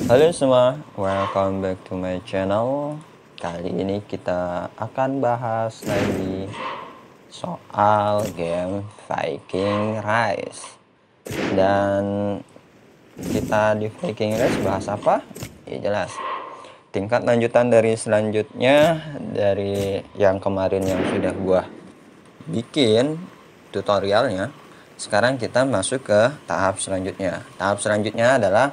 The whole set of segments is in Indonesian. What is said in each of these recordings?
Halo semua, welcome back to my channel. Kali ini kita akan bahas lagi soal game Viking Rise. Dan kita di Viking Rise bahas apa? Ya jelas, tingkat lanjutan dari selanjutnya dari yang kemarin yang sudah gua bikin tutorialnya. Sekarang kita masuk ke tahap selanjutnya. Tahap selanjutnya adalah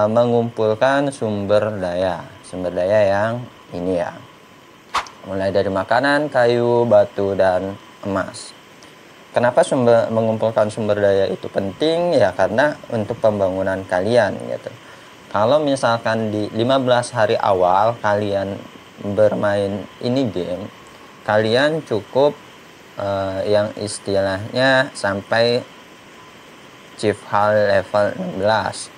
mengumpulkan sumber daya yang ini ya, mulai dari makanan, kayu, batu, dan emas. Kenapa mengumpulkan sumber daya itu penting ya? Karena untuk pembangunan kalian gitu. Kalau misalkan di 15 hari awal kalian bermain ini game, kalian cukup yang istilahnya sampai chief hall level 16.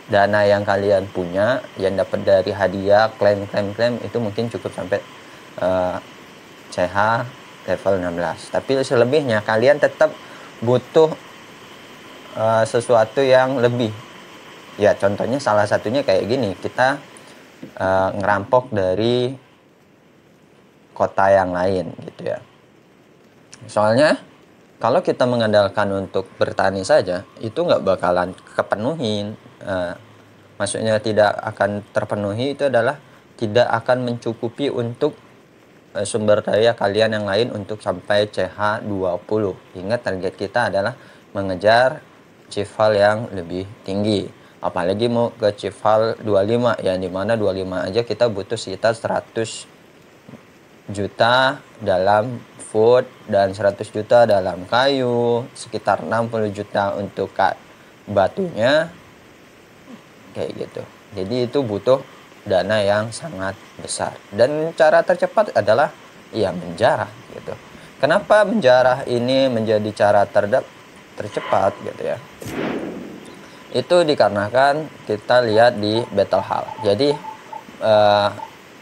Dana yang kalian punya yang dapat dari hadiah, klaim itu mungkin cukup sampai CH level 16. Tapi selebihnya kalian tetap butuh sesuatu yang lebih. Ya contohnya salah satunya kayak gini, kita ngerampok dari kota yang lain gitu ya. Soalnya kalau kita mengandalkan untuk bertani saja, itu nggak bakalan kepenuhin. Maksudnya tidak akan terpenuhi itu adalah tidak akan mencukupi untuk sumber daya kalian yang lain untuk sampai CH 20. Ingat, target kita adalah mengejar chief hall yang lebih tinggi. Apalagi mau ke chief hall 25, ya dimana 25 aja kita butuh sekitar 100 juta dalam food dan 100 juta dalam kayu, sekitar 60 juta untuk batunya, kayak gitu. Jadi itu butuh dana yang sangat besar, dan cara tercepat adalah ya menjarah gitu. Kenapa menjarah ini menjadi cara tercepat gitu ya? Itu dikarenakan kita lihat di battle hall. Jadi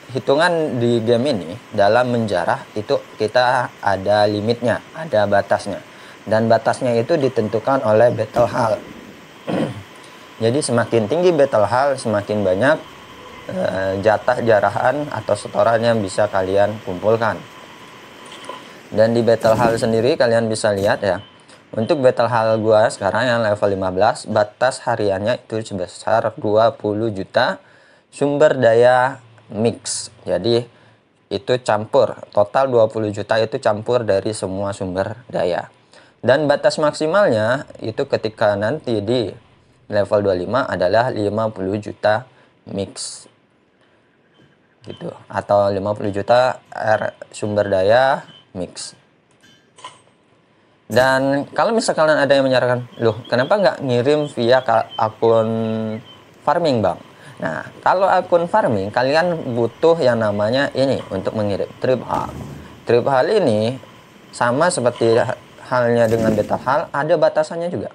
hitungan di game ini dalam menjarah itu kita ada limitnya, ada batasnya, dan batasnya itu ditentukan oleh battle hall. Jadi semakin tinggi battle hall, semakin banyak jatah jarahan atau setoran yang bisa kalian kumpulkan. Dan di battle hall sendiri kalian bisa lihat ya, untuk battle hall gua sekarang yang level 15, batas hariannya itu sebesar 20 juta sumber daya mix. Jadi itu campur, total 20 juta itu campur dari semua sumber daya. Dan batas maksimalnya itu ketika nanti di level 25 adalah 50 juta mix gitu, atau 50 juta sumber daya mix. Dan kalau misalkan ada yang menyarankan, loh kenapa nggak ngirim via akun farming bang? Nah, kalau akun farming kalian butuh yang namanya ini untuk mengirim trip hall. Trip hall ini sama seperti halnya dengan battle hall, ada batasannya juga.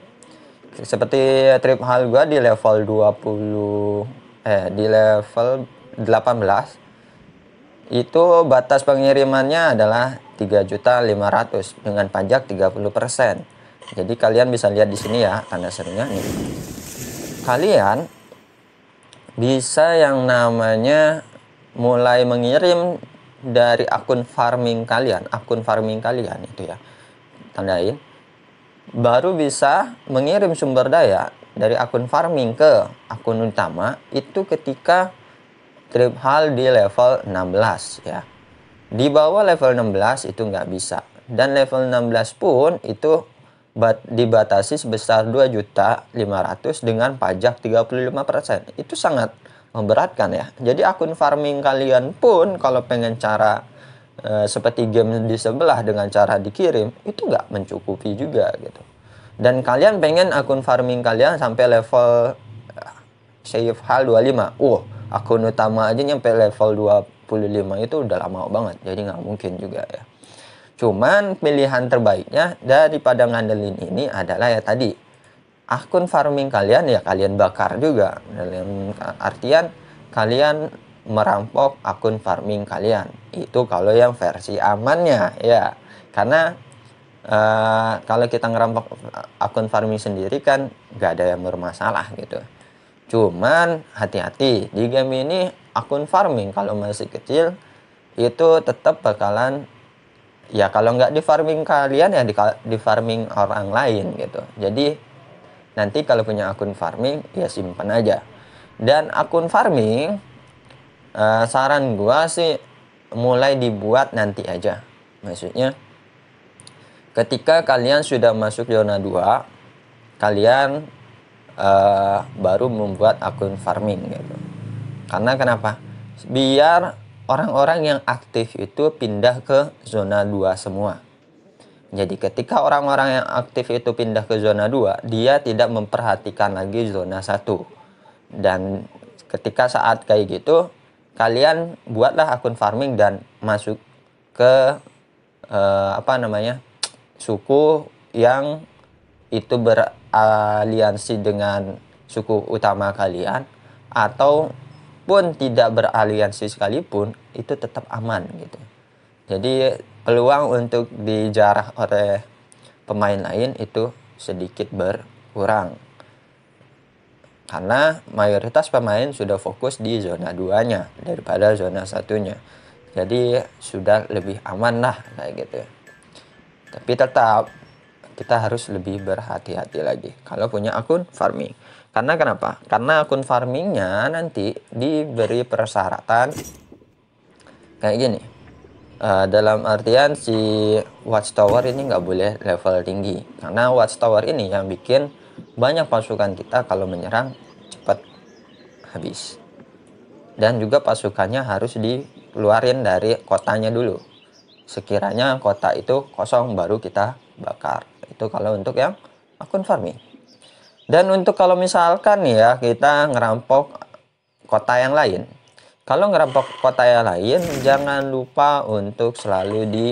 Seperti trip hall gua di level 20 di level 18 itu batas pengirimannya adalah 3.500.000 dengan pajak 30%. Jadi kalian bisa lihat di sini ya tanda serunya nih. Kalian bisa yang namanya mulai mengirim dari akun farming kalian itu ya, tandain, baru bisa mengirim sumber daya dari akun farming ke akun utama itu ketika trip hall di level 16 ya. Di bawah level 16 itu nggak bisa, dan level 16 pun itu dibatasi sebesar 2.500.000 dengan pajak 35%. Itu sangat memberatkan ya. Jadi akun farming kalian pun kalau pengen cara seperti game di sebelah dengan cara dikirim itu nggak mencukupi juga gitu. Dan kalian pengen akun farming kalian sampai level save hal 25. Akun utama aja nyampe level 25 itu udah lama banget. Jadi nggak mungkin juga ya. Cuman pilihan terbaiknya daripada ngandelin ini adalah ya tadi, akun farming kalian ya kalian bakar juga. Dalam artian kalian merampok akun farming kalian. Itu kalau yang versi amannya ya. Karena kalau kita ngerampok akun farming sendiri kan nggak ada yang bermasalah gitu. Cuman hati-hati, di game ini akun farming kalau masih kecil itu tetap bakalan, ya kalau nggak di farming kalian ya di farming orang lain gitu. Jadi nanti kalau punya akun farming ya simpan aja. Dan akun farming saran gua sih mulai dibuat nanti aja. Maksudnya ketika kalian sudah masuk zona 2, kalian baru membuat akun farming gitu. Karena kenapa? Biar orang-orang yang aktif itu pindah ke zona 2 semua. Jadi ketika orang-orang yang aktif itu pindah ke zona 2, dia tidak memperhatikan lagi zona 1. Dan ketika saat kayak gitu, kalian buatlah akun farming dan masuk ke suku yang itu beraliansi dengan suku utama kalian, ataupun tidak beraliansi sekalipun, itu tetap aman gitu. Jadi peluang untuk dijarah oleh pemain lain itu sedikit berkurang, karena mayoritas pemain sudah fokus di zona 2-nya daripada zona 1-nya. Jadi sudah lebih aman lah kayak gitu. Tapi tetap kita harus lebih berhati-hati lagi kalau punya akun farming. Karena kenapa? Karena akun farmingnya nanti diberi persyaratan kayak gini. Dalam artian si watchtower ini nggak boleh level tinggi. Karena watchtower ini yang bikin banyak pasukan kita kalau menyerang cepat habis. Dan juga pasukannya harus dikeluarin dari kotanya dulu. Sekiranya kota itu kosong baru kita bakar. Itu kalau untuk yang akun farming. Dan untuk kalau misalkan ya kita ngerampok kota yang lain. Kalau ngerampok kota yang lain, jangan lupa untuk selalu di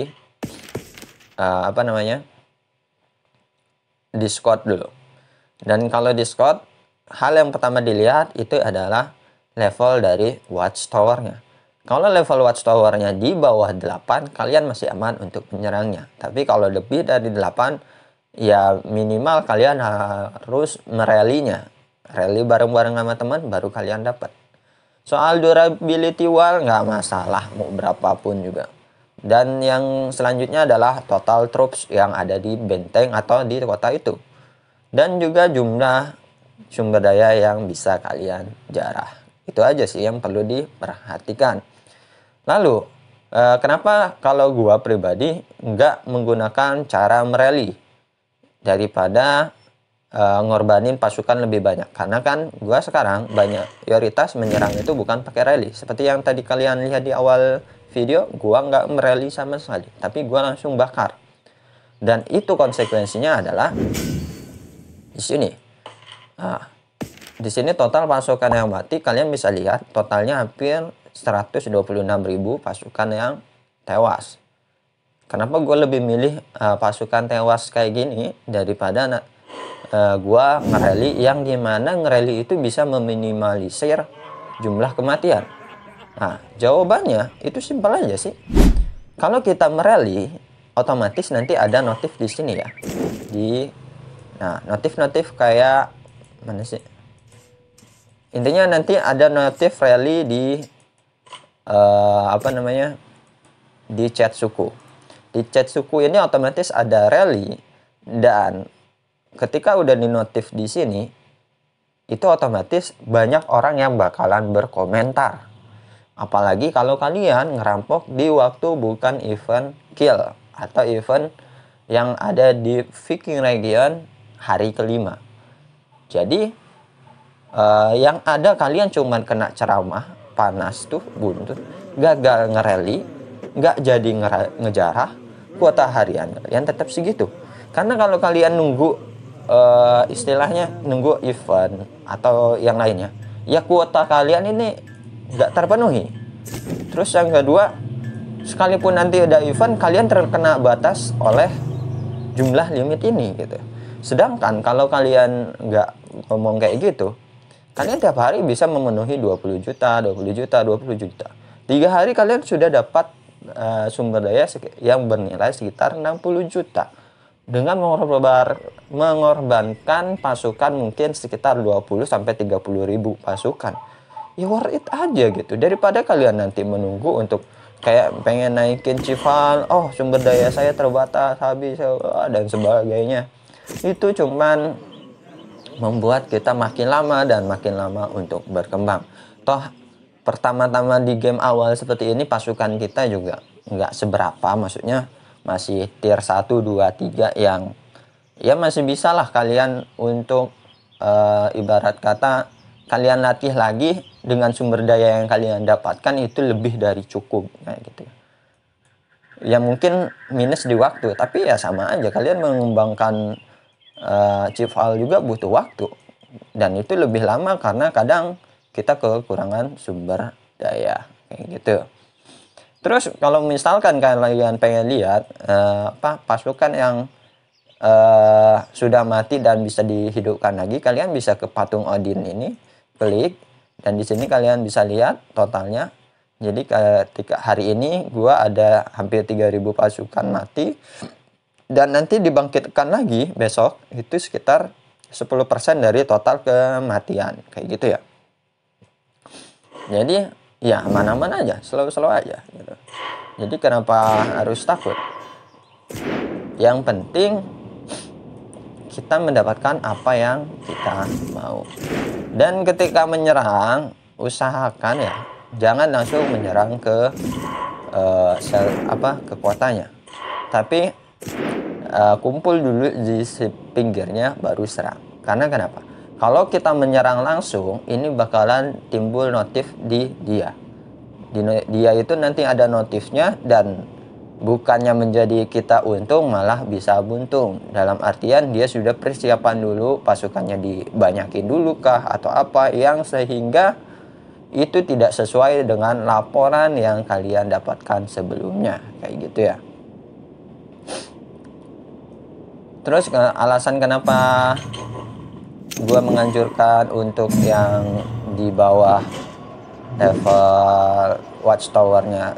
Discord dulu. Dan kalau Discord, hal yang pertama dilihat itu adalah level dari watchtower-nya. Kalau level watchtower-nya di bawah 8, kalian masih aman untuk menyerangnya. Tapi kalau lebih dari 8, ya minimal kalian harus meralinya. Rally bareng-bareng sama teman baru kalian dapat. Soal durability wall nggak masalah, mau berapapun juga. Dan yang selanjutnya adalah total troops yang ada di benteng atau di kota itu. Dan juga jumlah sumber daya yang bisa kalian jarah. Itu aja sih yang perlu diperhatikan. Lalu, kenapa kalau gua pribadi nggak menggunakan cara merally daripada ngorbanin pasukan lebih banyak? Karena kan gua sekarang banyak prioritas menyerang itu bukan pakai rally. Seperti yang tadi kalian lihat di awal video, gua nggak merally sama sekali, tapi gua langsung bakar. Dan itu konsekuensinya adalah di sini. Nah, di sini total pasukan yang mati kalian bisa lihat totalnya hampir 126.000 pasukan yang tewas. Kenapa gue lebih milih pasukan tewas kayak gini daripada gue ngerally yang dimana ngerally itu bisa meminimalisir jumlah kematian. Nah, jawabannya itu simpel aja sih. Kalau kita merally, otomatis nanti ada notif di sini ya. Notif kayak mana sih? Intinya nanti ada notif rally di di chat suku. Di chat suku ini otomatis ada rally, dan ketika udah di notif di sini itu otomatis banyak orang yang bakalan berkomentar. Apalagi kalau kalian ngerampok di waktu bukan event kill atau event yang ada di Viking region hari kelima. Jadi yang ada kalian cuman kena ceramah, panas tuh, buntut, gagal ngerally, nggak jadi ngejarah, kuota harian kalian tetap segitu. Karena kalau kalian nunggu istilahnya nunggu event atau yang lainnya, ya kuota kalian ini nggak terpenuhi. Terus yang kedua, sekalipun nanti ada event, kalian terkena batas oleh jumlah limit ini gitu. Sedangkan kalau kalian nggak ngomong kayak gitu, kalian tiap hari bisa memenuhi 20 juta, 20 juta, 20 juta. 3 hari kalian sudah dapat sumber daya yang bernilai sekitar 60 juta. dengan mengorbankan pasukan mungkin sekitar 20 sampai 30 ribu pasukan. Ya worth it aja gitu, daripada kalian nanti menunggu untuk kayak pengen naikin Cival, oh sumber daya saya terbatas habis dan sebagainya. Itu cuman membuat kita makin lama dan makin lama untuk berkembang. Toh pertama-tama di game awal seperti ini pasukan kita juga nggak seberapa, maksudnya masih tier 1, 2, 3 yang ya masih bisa lah kalian untuk ibarat kata kalian latih lagi dengan sumber daya yang kalian dapatkan itu lebih dari cukup kayak gitu ya. Mungkin minus di waktu, tapi ya sama aja kalian mengembangkan Chief Al juga butuh waktu, dan itu lebih lama karena kadang kita kekurangan sumber daya kayak gitu. Terus kalau misalkan kalian pengen lihat pasukan yang sudah mati dan bisa dihidupkan lagi, kalian bisa ke patung Odin ini, klik, dan di sini kalian bisa lihat totalnya. Jadi ketika hari ini gua ada hampir 3000 pasukan mati, dan nanti dibangkitkan lagi besok itu sekitar 10% dari total kematian kayak gitu ya. Jadi ya aman-aman aja, slow-slow aja gitu. Jadi kenapa harus takut? Yang penting kita mendapatkan apa yang kita mau. Dan ketika menyerang, usahakan ya jangan langsung menyerang ke ke kotanya, tapi kumpul dulu di pinggirnya baru serang. Karena kenapa? Kalau kita menyerang langsung, ini bakalan timbul notif di dia. Dia itu nanti ada notifnya, dan bukannya menjadi kita untung, malah bisa buntung. Dalam artian dia sudah persiapan dulu, pasukannya dibanyakin dulu kah atau apa, yang sehingga itu tidak sesuai dengan laporan yang kalian dapatkan sebelumnya kayak gitu ya. Terus alasan kenapa gue menganjurkan untuk yang di bawah level watchtowernya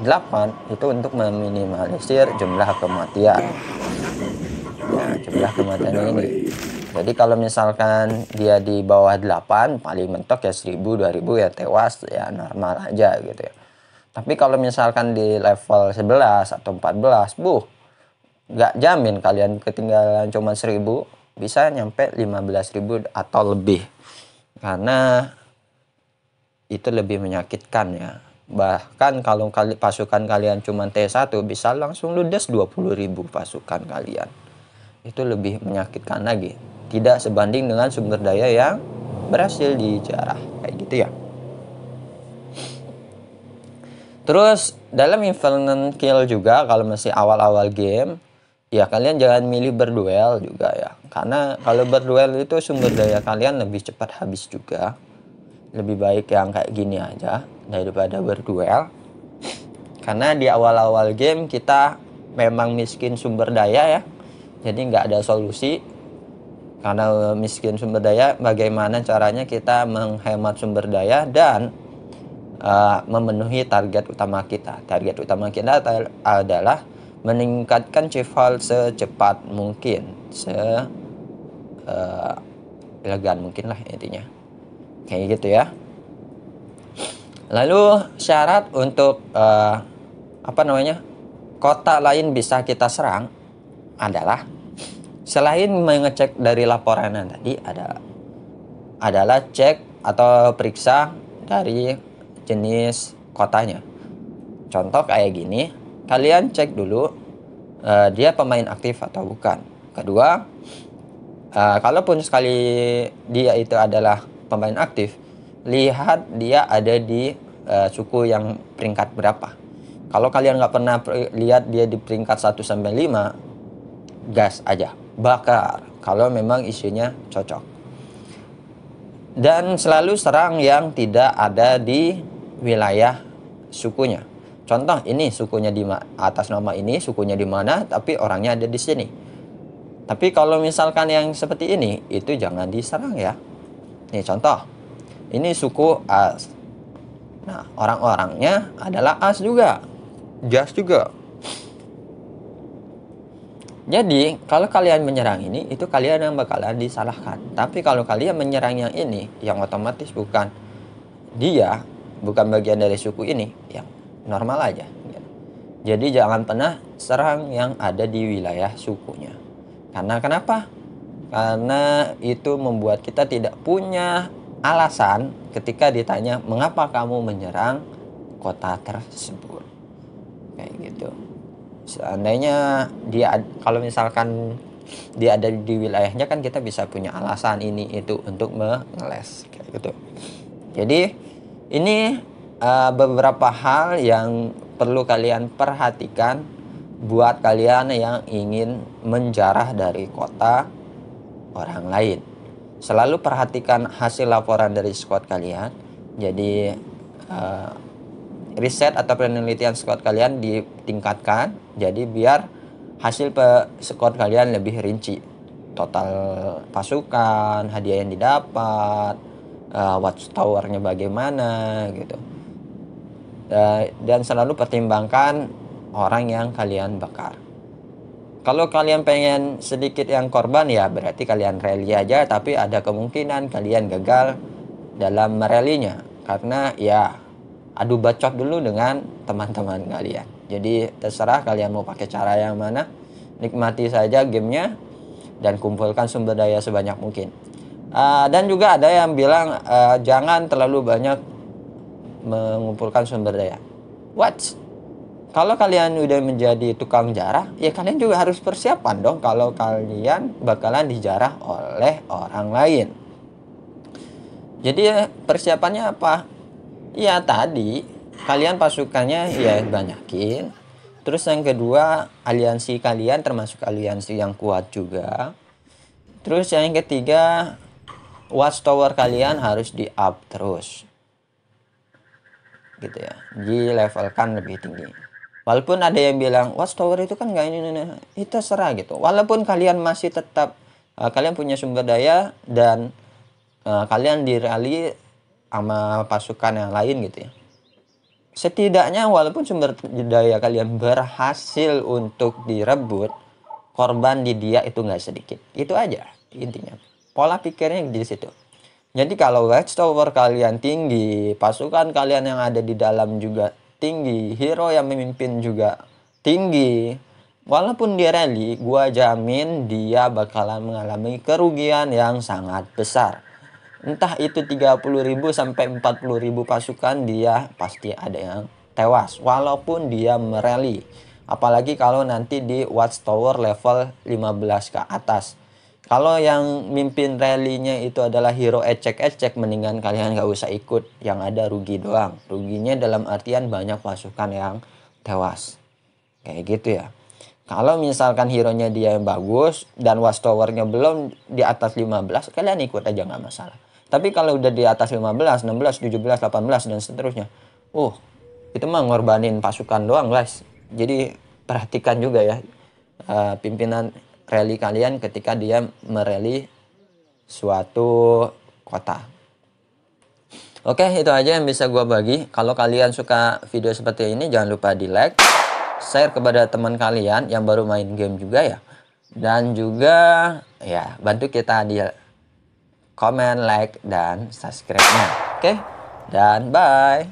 8 itu untuk meminimalisir jumlah kematian. Ya, jumlah kematian ini. Jadi kalau misalkan dia di bawah 8, paling mentok ya 1000, 2000 ya tewas, ya normal aja gitu ya. Tapi kalau misalkan di level 11 atau 14, nggak jamin kalian ketinggalan cuma 1000, bisa nyampe 15.000 atau lebih, karena itu lebih menyakitkan ya. Bahkan kalau pasukan kalian cuma T1 bisa langsung ludes 20.000 pasukan kalian. Itu lebih menyakitkan lagi, tidak sebanding dengan sumber daya yang berhasil dijarah kayak gitu ya. Terus dalam Infinite Kill juga, kalau masih awal-awal game ya kalian jangan milih berduel juga ya, karena kalau berduel itu sumber daya kalian lebih cepat habis juga. Lebih baik yang kayak gini aja daripada berduel, karena di awal-awal game kita memang miskin sumber daya ya, jadi nggak ada solusi. Karena miskin sumber daya, bagaimana caranya kita menghemat sumber daya dan memenuhi target utama kita. Target utama kita adalah meningkatkan Cival secepat mungkin, elegan mungkin lah intinya kayak gitu ya. Lalu syarat untuk kota lain bisa kita serang adalah, selain mengecek dari laporan yang tadi, adalah cek atau periksa dari jenis kotanya. Contoh kayak gini, kalian cek dulu dia pemain aktif atau bukan. Kedua, kalaupun sekali dia itu adalah pemain aktif, lihat dia ada di suku yang peringkat berapa. Kalau kalian nggak pernah lihat dia di peringkat 1-5, gas aja, bakar kalau memang isunya cocok. Dan selalu serang yang tidak ada di wilayah sukunya. Contoh, ini sukunya di atas nama ini, sukunya di mana, tapi orangnya ada di sini. Tapi kalau misalkan yang seperti ini, itu jangan diserang ya. Nih contoh, ini suku As. Nah, orang-orangnya adalah As juga, Jas juga. Jadi, kalau kalian menyerang ini, itu kalian yang bakalan disalahkan. Tapi kalau kalian menyerang yang ini, yang otomatis bukan dia, bukan bagian dari suku ini, yang normal aja. Jadi jangan pernah serang yang ada di wilayah sukunya. Karena kenapa? Karena itu membuat kita tidak punya alasan ketika ditanya mengapa kamu menyerang kota tersebut. Kayak gitu. Seandainya dia, kalau misalkan dia ada di wilayahnya, kan kita bisa punya alasan ini itu untuk mengeles kayak gitu. Jadi ini beberapa hal yang perlu kalian perhatikan buat kalian yang ingin menjarah dari kota orang lain. Selalu perhatikan hasil laporan dari squad kalian. Jadi riset atau penelitian squad kalian ditingkatkan, jadi biar hasil squad kalian lebih rinci, total pasukan, hadiah yang didapat, watchtowernya bagaimana gitu, dan selalu pertimbangkan orang yang kalian bakar. Kalau kalian pengen sedikit yang korban, ya berarti kalian rally aja, tapi ada kemungkinan kalian gagal dalam merelinya karena ya adu bacot dulu dengan teman-teman kalian. Jadi terserah kalian mau pakai cara yang mana, nikmati saja gamenya dan kumpulkan sumber daya sebanyak mungkin. Dan juga ada yang bilang jangan terlalu banyak mengumpulkan sumber daya. What? Kalau kalian udah menjadi tukang jarah, ya kalian juga harus persiapan dong kalau kalian bakalan dijarah oleh orang lain. Jadi persiapannya apa? Ya tadi kalian pasukannya ya banyakin. Terus yang kedua, aliansi kalian termasuk aliansi yang kuat juga. Terus yang ketiga, watchtower kalian harus di up terus, gitu ya, dilevelkan lebih tinggi. Walaupun ada yang bilang watchtower itu kan nggak ini, itu terserah gitu. Walaupun kalian masih tetap kalian punya sumber daya dan kalian dirally sama pasukan yang lain gitu ya, setidaknya walaupun sumber daya kalian berhasil untuk direbut, korban di dia itu nggak sedikit. Itu aja intinya, pola pikirnya di situ. Jadi kalau watchtower kalian tinggi, pasukan kalian yang ada di dalam juga tinggi, hero yang memimpin juga tinggi, walaupun dia rally, gua jamin dia bakalan mengalami kerugian yang sangat besar. Entah itu 30.000 sampai 40.000 pasukan, dia pasti ada yang tewas walaupun dia merally. Apalagi kalau nanti di watchtower level 15 ke atas. Kalau yang mimpin rally-nya itu adalah hero ecek-ecek, mendingan kalian gak usah ikut, yang ada rugi doang. Ruginya dalam artian banyak pasukan yang tewas. Kayak gitu ya. Kalau misalkan hero-nya dia yang bagus dan watchtower-nya belum di atas 15, kalian ikut aja nggak masalah. Tapi kalau udah di atas 15, 16, 17, 18 dan seterusnya, itu mah ngorbanin pasukan doang guys. Jadi perhatikan juga ya pimpinan rally kalian ketika dia merally suatu kota. Oke, itu aja yang bisa gua bagi. Kalau kalian suka video seperti ini, jangan lupa di like, share kepada teman kalian yang baru main game juga ya. Dan juga ya bantu kita di komen, like, dan subscribe-nya. Oke? Dan bye.